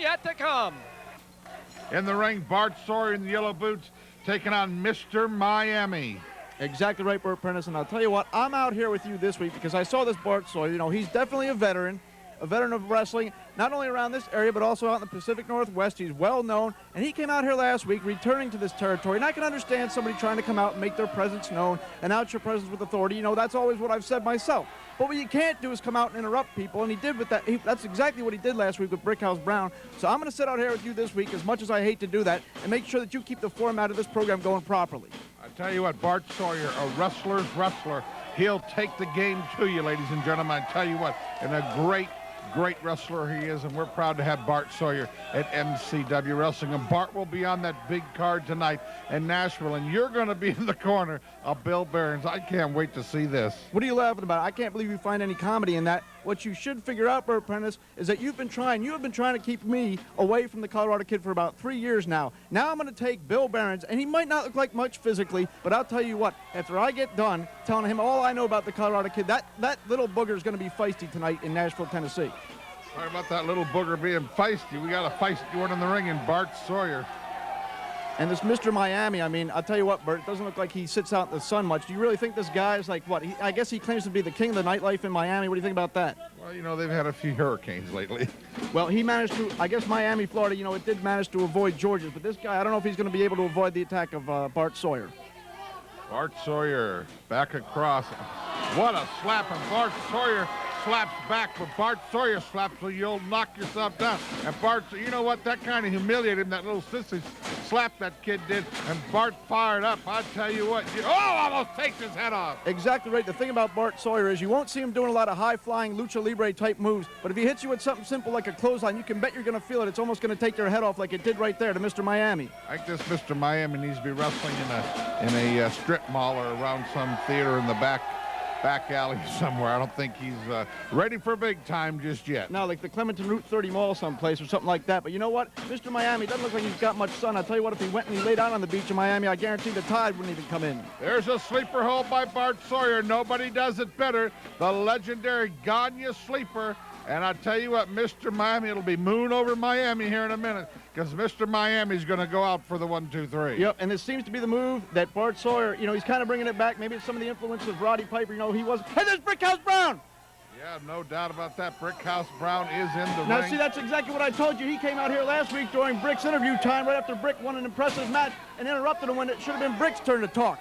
yet to come. In the ring, Bart Sawyer in the yellow boots taking on Mr. Miami. Exactly right, Bert Prentice, and I'll tell you what, I'm out here with you this week because I saw this Bart Sawyer. You know, he's definitely a veteran of wrestling, not only around this area, but also out in the Pacific Northwest. He's well known, and he came out here last week returning to this territory, and I can understand somebody trying to come out and make their presence known, announce your presence with authority. You know, that's always what I've said myself. But what you can't do is come out and interrupt people, and he did with that. That's exactly what he did last week with Brickhouse Brown. So I'm going to sit out here with you this week, as much as I hate to do that, and make sure that you keep the format of this program going properly. I tell you what, Bart Sawyer, a wrestler's wrestler, he'll take the game to you, ladies and gentlemen. I tell you what, and a great wrestler he is, and we're proud to have Bart Sawyer at MCW Wrestling. And Bart will be on that big card tonight in Nashville, and you're going to be in the corner of Bill Behrens. I can't wait to see this. What are you laughing about? I can't believe you find any comedy in that. What you should figure out, Bert Prentice, is that you have been trying to keep me away from the Colorado Kid for about 3 years now. Now I'm going to take Bill Behrens, and he might not look like much physically, but I'll tell you what, after I get done telling him all I know about the Colorado Kid, that little booger is going to be feisty tonight in Nashville, Tennessee. Sorry about that little booger being feisty. We got a feisty one in the ring in Bart Sawyer. And this Mr. Miami, I mean, I'll tell you what, Bert, it doesn't look like he sits out in the sun much. Do you really think this guy is like what? I guess he claims to be the king of the nightlife in Miami. What do you think about that? Well, you know, they've had a few hurricanes lately. Well, he managed to, I guess Miami, Florida, you know, it did manage to avoid Georgia. But this guy, I don't know if he's going to be able to avoid the attack of Bart Sawyer. Bart Sawyer back across. What a slap, and Bart Sawyer slaps back, but Bart Sawyer slaps so you'll knock yourself down. And Bart, you know what, that kind of humiliated him, that little sissy slap that kid did, and Bart fired up. I tell you what, almost takes his head off. Exactly right. The thing about Bart Sawyer is you won't see him doing a lot of high-flying lucha libre type moves, but if he hits you with something simple like a clothesline, you can bet you're going to feel it. It's almost going to take your head off like it did right there to Mr. Miami. I think this Mr. Miami needs to be wrestling in a strip mall or around some theater in the back alley somewhere. I don't think he's ready for big time just yet. No, like the Clementon Route 30 Mall someplace or something like that. But you know what? Mr. Miami doesn't look like he's got much sun. I'll tell you what, if he went and he laid out on the beach in Miami, I guarantee the tide wouldn't even come in. There's a sleeper hold by Bart Sawyer. Nobody does it better. The legendary Gagne sleeper. And I tell you what, Mr. Miami, it'll be moon over Miami here in a minute, because Mr. Miami's going to go out for the 1, 2, 3. Yep, and this seems to be the move that Bart Sawyer, you know, he's kind of bringing it back. Maybe it's some of the influence of Roddy Piper. You know, he was. Hey, there's Brickhouse Brown! Yeah, no doubt about that. Brickhouse Brown is in the ring. Now, see, that's exactly what I told you. He came out here last week during Brick's interview time, right after Brick won an impressive match, and interrupted him when it should have been Brick's turn to talk.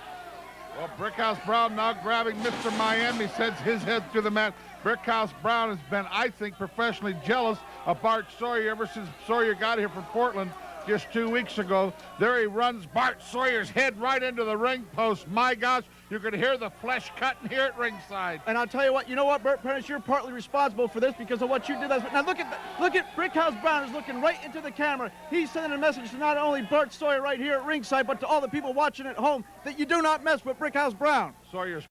Well, Brickhouse Brown now grabbing Mr. Miami, sends his head through the mat. Brickhouse Brown has been, I think, professionally jealous of Bart Sawyer ever since Sawyer got here from Portland just 2 weeks ago. There he runs Bart Sawyer's head right into the ring post. My gosh, you could hear the flesh cutting here at ringside. And I'll tell you what, you know what, Bert Prentice, you're partly responsible for this because of what you did. Now look at Brickhouse Brown is looking right into the camera. He's sending a message to not only Bart Sawyer right here at ringside, but to all the people watching at home that you do not mess with Brickhouse Brown. Sawyer's